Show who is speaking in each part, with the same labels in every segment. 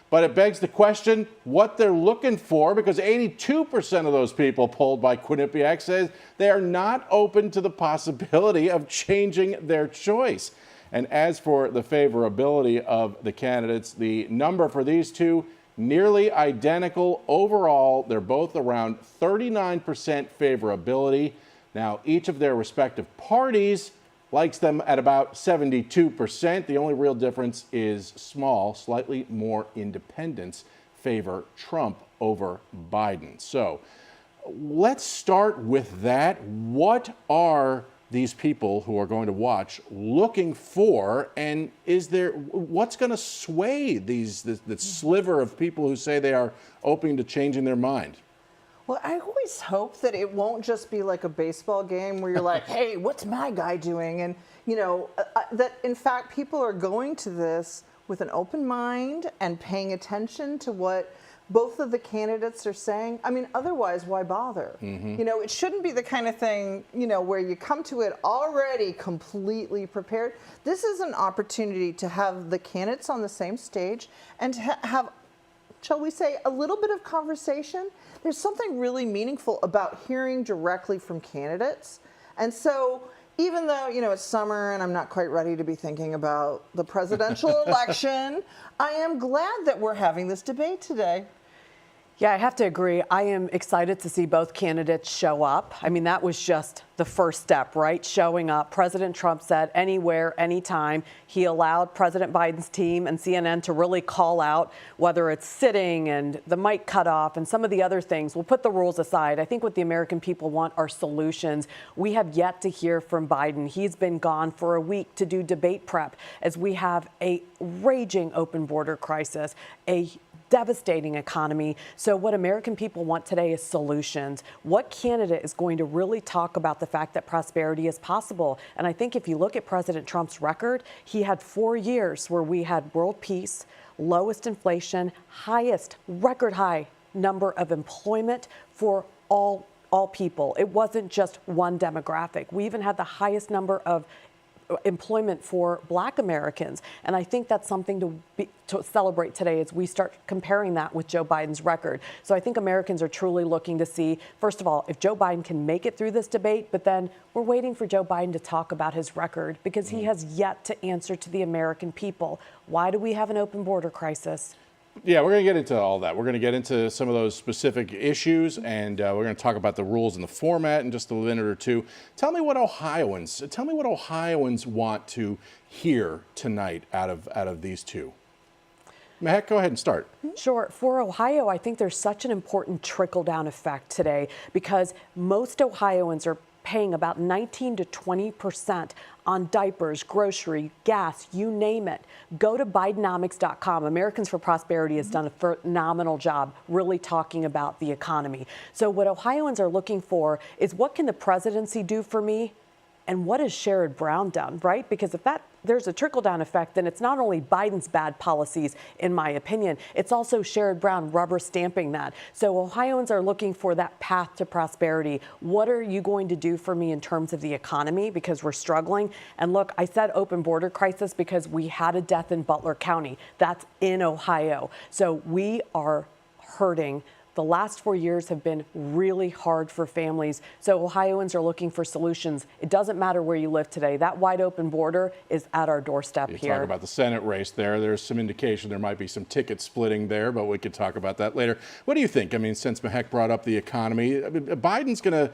Speaker 1: But it begs the question what they're looking for, because 82% of those people polled by Quinnipiac says they are not open to the possibility of changing their choice. And as for the favorability of the candidates, the number for these two, nearly identical overall. They're both around 39% favorability. Now, each of their respective parties likes them at about 72%. The only real difference is small. Slightly more independents favor Trump over Biden. So let's start with that. What are these people who are going to watch looking for, and what's going to sway this sliver of people who say they are open to changing their mind?
Speaker 2: Well, I always hope that it won't just be like a baseball game where you're like, hey, what's my guy doing? And, that in fact, people are going to this with an open mind and paying attention to what both of the candidates are saying. I mean, otherwise, why bother? It shouldn't be the kind of thing, where you come to it already completely prepared. This is an opportunity to have the candidates on the same stage and to have, shall we say, a little bit of conversation. There's something really meaningful about hearing directly from candidates. And so even though, it's summer and I'm not quite ready to be thinking about the presidential election, I am glad that we're having this debate today.
Speaker 3: Yeah, I have to agree. I am excited to see both candidates show up. I mean, that was just the first step, right? Showing up. President Trump said anywhere, anytime. He allowed President Biden's team and CNN to really call out whether it's sitting and the mic cut off and some of the other things. We'll put the rules aside. I think what the American people want are solutions. We have yet to hear from Biden. He's been gone for a week to do debate prep as we have a raging open border crisis, a devastating economy. So what American people want today is solutions. What candidate is going to really talk about the fact that prosperity is possible? And I think if you look at President Trump's record, he had 4 years where we had world peace, lowest inflation, highest record high number of employment for all people. It wasn't just one demographic. We even had the highest number of employment for Black Americans. And I think that's something to celebrate today as we start comparing that with Joe Biden's record. So I think Americans are truly looking to see, first of all, if Joe Biden can make it through this debate, but then we're waiting for Joe Biden to talk about his record because he has yet to answer to the American people. Why do we have an open border crisis?
Speaker 1: Yeah, we're going to get into all that. We're going to get into some of those specific issues, and we're going to talk about the rules and the format in just a minute or two. Tell me what Ohioans want to hear tonight out of these two. Mehek, go ahead and start.
Speaker 3: Sure. For Ohio, I think there's such an important trickle-down effect today because most Ohioans are paying about 19 to 20% on diapers, grocery, gas, you name it. Go to Bidenomics.com. Americans for Prosperity has done a phenomenal job really talking about the economy. So what Ohioans are looking for is what can the presidency do for me? And what has Sherrod Brown done, right? Because if there's a trickle-down effect, then it's not only Biden's bad policies, in my opinion, it's also Sherrod Brown rubber stamping that. So Ohioans are looking for that path to prosperity. What are you going to do for me in terms of the economy? Because we're struggling. And look, I said open border crisis because we had a death in Butler County. That's in Ohio. So we are hurting. The last 4 years have been really hard for families. So Ohioans are looking for solutions. It doesn't matter where you live today. That wide open border is at our doorstep here.
Speaker 1: Talk about the Senate race there. There's some indication there might be some ticket splitting there, but we could talk about that later. What do you think? I mean, since Mehek brought up the economy, Biden's going to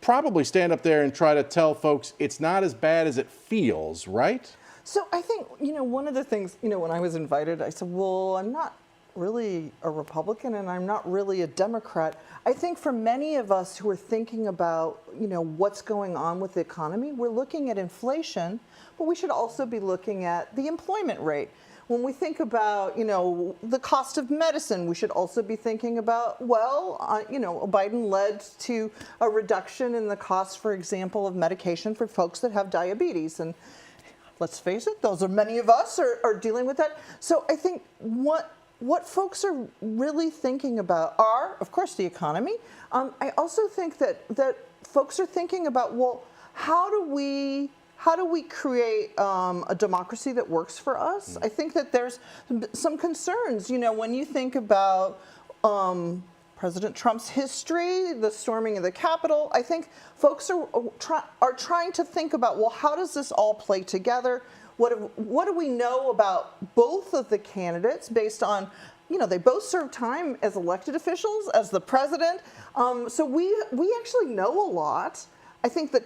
Speaker 1: probably stand up there and try to tell folks it's not as bad as it feels, right?
Speaker 2: So I think, one of the things, when I was invited, I said, well, I'm not really a Republican and I'm not really a Democrat. I think for many of us who are thinking about, what's going on with the economy, we're looking at inflation, but we should also be looking at the employment rate. When we think about, the cost of medicine, we should also be thinking about, Biden led to a reduction in the cost, for example, of medication for folks that have diabetes. And let's face it, those are many of us are dealing with that. So I think what folks are really thinking about are, of course, the economy. I also think that folks are thinking about, well, how do we how do we create a democracy that works for us? I think that there's some concerns. You know, when you think about President Trump's history, the storming of the Capitol, I think folks are trying to think about, well, how does this all play together? What do we know about both of the candidates based on, you know, they both served time as elected officials, as the president. So we actually know a lot. I think that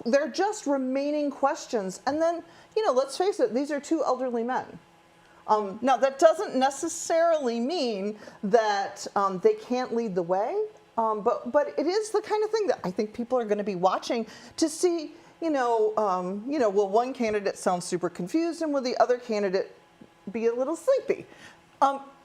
Speaker 2: they're just remaining questions. And then, you know, let's face it, these are two elderly men. Now, that doesn't necessarily mean that they can't lead the way, but it is the kind of thing that I think people are going to be watching to see, will one candidate sound super confused and will the other candidate be a little sleepy?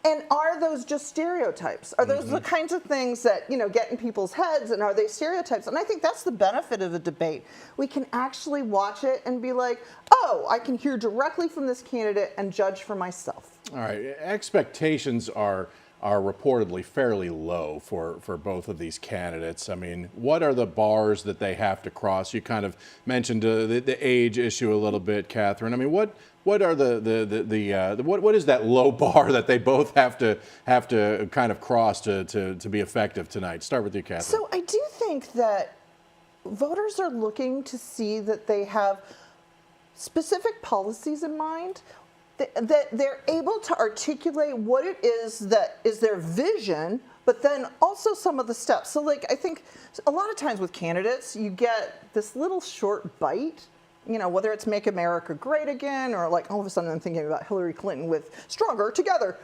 Speaker 2: And are those just stereotypes? Are those the kinds of things that, get in people's heads, and are they stereotypes? And I think that's the benefit of a debate. We can actually watch it and be like, oh, I can hear directly from this candidate and judge for myself.
Speaker 1: All right, expectations are reportedly fairly low for both of these candidates. I mean, what are the bars that they have to cross? You kind of mentioned the age issue a little bit, Catherine. I mean, what are what is that low bar that they both have to kind of cross to be effective tonight? Start with you, Catherine.
Speaker 2: So I do think that voters are looking to see that they have specific policies in mind, that they're able to articulate what it is that is their vision, but then also some of the steps. So I think a lot of times with candidates, you get this little short bite, whether it's Make America Great Again, or all of a sudden I'm thinking about Hillary Clinton with Stronger Together.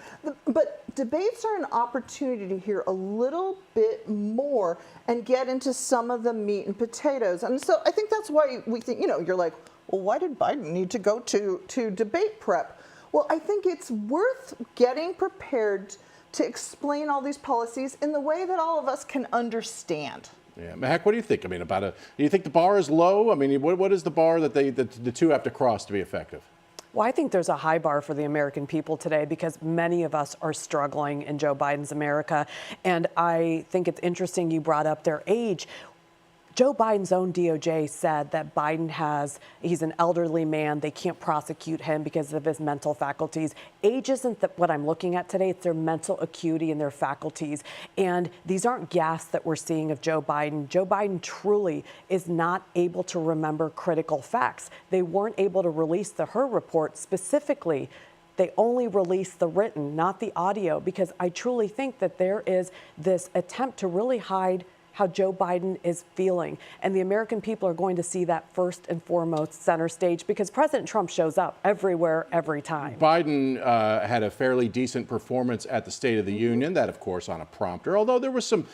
Speaker 2: But debates are an opportunity to hear a little bit more and get into some of the meat and potatoes. And so I think that's why we think, you're like, well, why did Biden need to go to debate prep? Well, I think it's worth getting prepared to explain all these policies in the way that all of us can understand.
Speaker 1: Yeah, Mahak, what do you think? I mean, do you think the bar is low? I mean, what is the bar that the two have to cross to be effective?
Speaker 3: Well, I think there's a high bar for the American people today because many of us are struggling in Joe Biden's America. And I think it's interesting you brought up their age. Joe Biden's own DOJ said that he's an elderly man. They can't prosecute him because of his mental faculties. Age isn't what I'm looking at today. It's their mental acuity and their faculties. And these aren't gasps that we're seeing of Joe Biden. Joe Biden truly is not able to remember critical facts. They weren't able to release the Her report specifically. They only released the written, not the audio, because I truly think that there is this attempt to really hide how Joe Biden is feeling. And the American people are going to see that first and foremost center stage because President Trump shows up everywhere, every time.
Speaker 1: Biden had a fairly decent performance at the State of the Union, that of course on a prompter, although there were some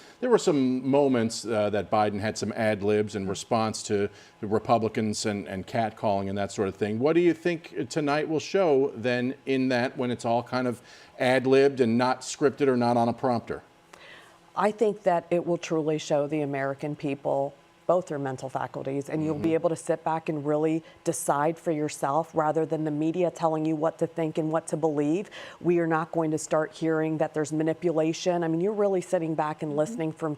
Speaker 1: moments that Biden had some ad libs in response to the Republicans and catcalling and that sort of thing. What do you think tonight will show then in that when it's all kind of ad libbed and not scripted or not on a prompter?
Speaker 3: I think that it will truly show the American people both their mental faculties, and you'll be able to sit back and really decide for yourself rather than the media telling you what to think and what to believe. We are not going to start hearing that there's manipulation. I mean, you're really sitting back and listening from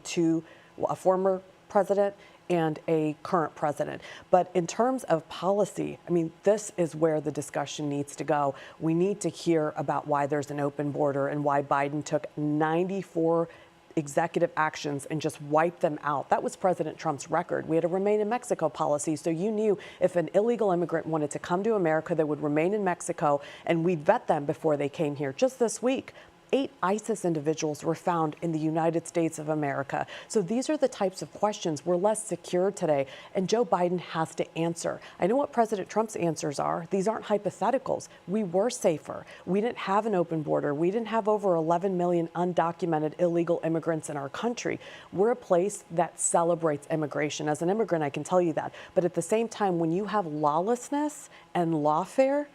Speaker 3: a former president and a current president. But in terms of policy, I mean, this is where the discussion needs to go. We need to hear about why there's an open border and why Biden took 94 executive actions and just wiped them out. That was President Trump's record. We had a remain in Mexico policy, so you knew if an illegal immigrant wanted to come to America, they would remain in Mexico, and we'd vet them before they came here. Just this week, 8 ISIS individuals were found in the United States of America. So these are the types of questions. We're less secure today, and Joe Biden has to answer. I know what President Trump's answers are. These aren't hypotheticals. We were safer. We didn't have an open border. We didn't have over 11 million undocumented illegal immigrants in our country. We're a place that celebrates immigration. As an immigrant, I can tell you that. But at the same time, when you have lawlessness and lawfare,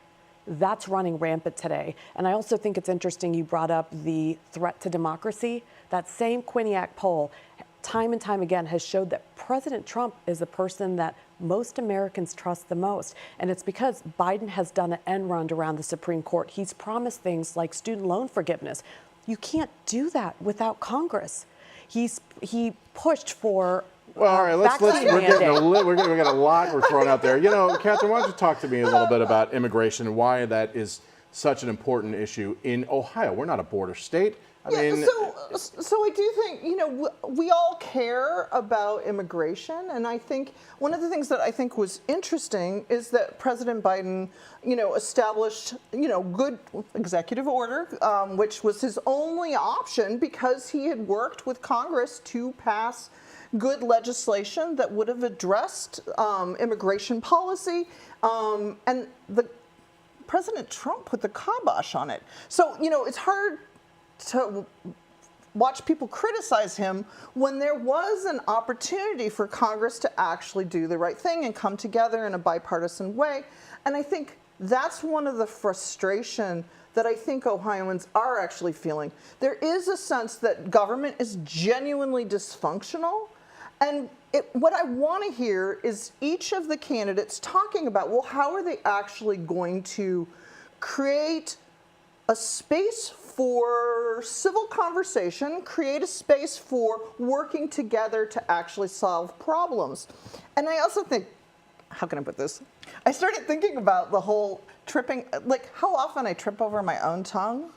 Speaker 3: that's running rampant today. And I also think it's interesting you brought up the threat to democracy. That same Quinnipiac poll, time and time again, has showed that President Trump is the person that most Americans trust the most. And it's because Biden has done an end run around the Supreme Court. He's promised things like student loan forgiveness. You can't do that without Congress. He pushed for
Speaker 1: Well, all right, let's
Speaker 3: vaccine
Speaker 1: we're getting
Speaker 3: mandate.
Speaker 1: we got a lot we're throwing out there. Catherine, why don't you talk to me a little bit about immigration and why that is such an important issue in Ohio? We're not a border state. I mean,
Speaker 2: so I do think, we all care about immigration. And I think one of the things that I think was interesting is that President Biden, established, good executive order, which was his only option because he had worked with Congress to pass good legislation that would have addressed immigration policy. And President Trump put the kibosh on it. So, it's hard to watch people criticize him when there was an opportunity for Congress to actually do the right thing and come together in a bipartisan way. And I think that's one of the frustration that I think Ohioans are actually feeling. There is a sense that government is genuinely dysfunctional. And what I want to hear is each of the candidates talking about, well, how are they actually going to create a space for civil conversation, create a space for working together to actually solve problems. And I also think, how can I put this? I started thinking about the whole tripping, like how often I trip over my own tongue.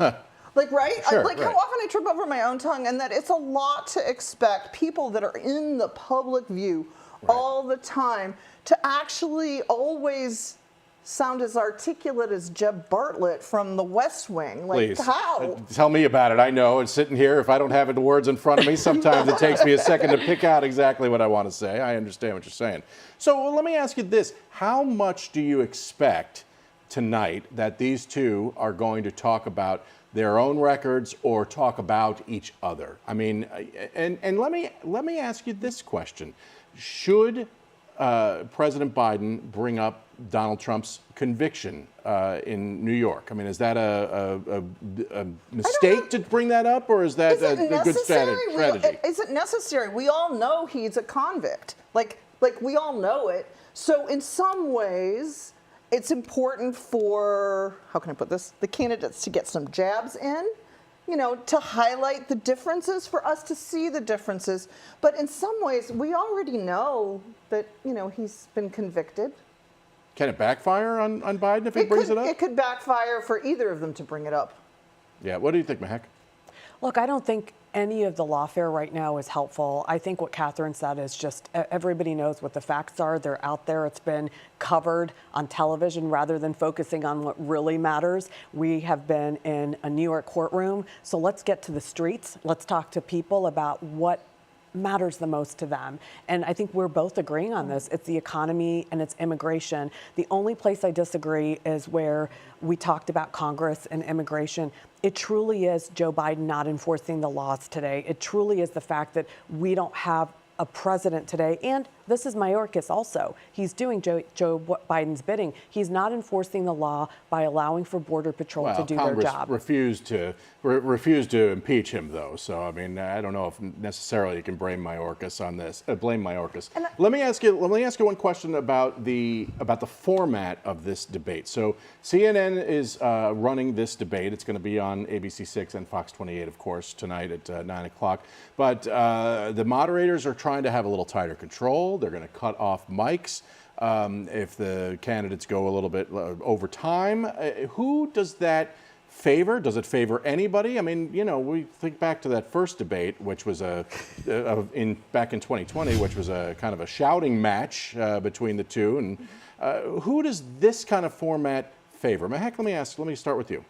Speaker 2: Like, right?
Speaker 1: Sure,
Speaker 2: Like, how often I trip over my own tongue, and that it's a lot to expect people that are in the public view all the time to actually always sound as articulate as Jeb Bartlett from The West Wing. Like,
Speaker 1: please,
Speaker 2: how?
Speaker 1: tell me about it. I know it's sitting here. If I don't have the words in front of me, sometimes it takes me a second to pick out exactly what I want to say. I understand what you're saying. So let me ask you this. How much do you expect tonight that these two are going to talk about their own records or talk about each other? I mean, and let me ask you this question. Should President Biden bring up Donald Trump's conviction in New York? I mean, is that a mistake to bring that up, or is that a good strategy?
Speaker 2: Is it necessary? We all know he's a convict. Like we all know it. So in some ways, it's important for, how can I put this, the candidates to get some jabs in, to highlight the differences, for us to see the differences. But in some ways, we already know that, he's been convicted.
Speaker 1: Can it backfire on Biden if he brings it up?
Speaker 2: It could backfire for either of them to bring it up.
Speaker 1: Yeah, what do you think, Mahek?
Speaker 3: Look, I don't think any of the lawfare right now is helpful. I think what Catherine said is just everybody knows what the facts are. They're out there. It's been covered on television rather than focusing on what really matters. We have been in a New York courtroom, so let's get to the streets. Let's talk to people about what matters the most to them. And I think we're both agreeing on this. It's the economy and it's immigration. The only place I disagree is where we talked about Congress and immigration. It truly is Joe Biden not enforcing the laws today. It truly is the fact that we don't have a president today. And this is Mayorkas also. He's doing Joe Biden's bidding. He's not enforcing the law by allowing for Border Patrol to do
Speaker 1: Congress
Speaker 3: their job.
Speaker 1: refused to impeach him, though. So, I mean, I don't know if necessarily you can blame Mayorkas on this. Let me ask you one question about the format of this debate. So, CNN is running this debate. It's going to be on ABC6 and Fox 28, of course, tonight at 9 o'clock. But the moderators are trying to have a little tighter control. They're going to cut off mics if the candidates go a little bit over time. Who does that favor? Does it favor anybody? I mean, we think back to that first debate, which was back in 2020, which was a kind of a shouting match between the two. And who does this kind of format favor? Mahek, let me start with you.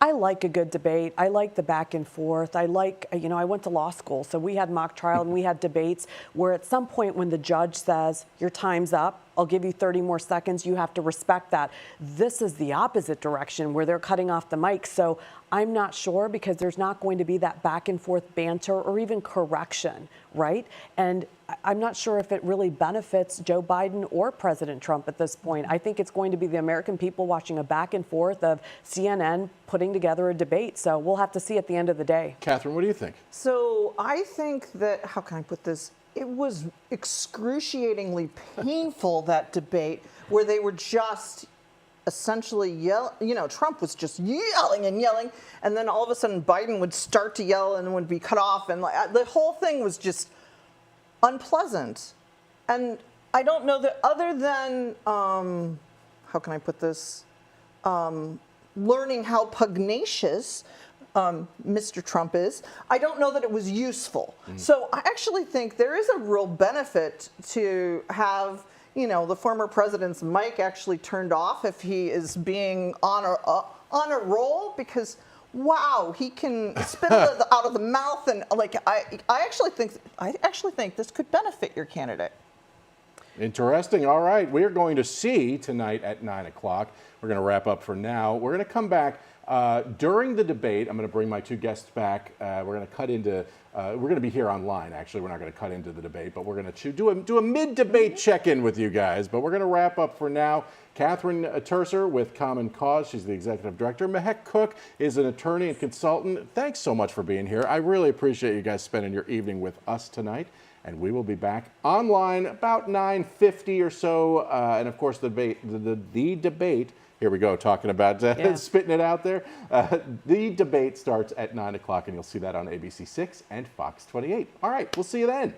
Speaker 3: I like a good debate. I like the back and forth. I went to law school, so we had mock trial and we had debates where at some point when the judge says, your time's up, I'll give you 30 more seconds, you have to respect that. This is the opposite direction where they're cutting off the mic. So I'm not sure because there's not going to be that back and forth banter or even correction, right? And I'm not sure if it really benefits Joe Biden or President Trump at this point. I think it's going to be the American people watching a back and forth of CNN putting together a debate. So we'll have to see at the end of the day.
Speaker 1: Catherine, what do you think?
Speaker 2: So I think that, how can I put this? It was excruciatingly painful, that debate, where they were just essentially Trump was just yelling and yelling, and then all of a sudden Biden would start to yell and would be cut off, and the whole thing was just unpleasant. And I don't know that other than, how can I put this? Learning how pugnacious Mr. Trump is, I don't know that it was useful. So I actually think there is a real benefit to have, you know, the former president's mic actually turned off if he is being on a roll, because wow, he can spit it out of the mouth, and like I actually think this could benefit your candidate.
Speaker 1: Interesting. All right. We are going to see tonight at 9 o'clock. We're going to wrap up for now. We're going to come back during the debate. I'm going to bring my two guests back. We're going to cut into, we're going to be here online, actually. We're not going to cut into the debate, but we're going to do a mid-debate check-in with you guys. But we're going to wrap up for now. Catherine Terser with Common Cause. She's the executive director. Mehek Cook is an attorney and consultant. Thanks so much for being here. I really appreciate you guys spending your evening with us tonight. And we will be back online about 9:50 or so. And of course, the debate, here we go, talking about spitting it out there. The debate starts at 9 o'clock, and you'll see that on ABC 6 and Fox 28. All right, we'll see you then.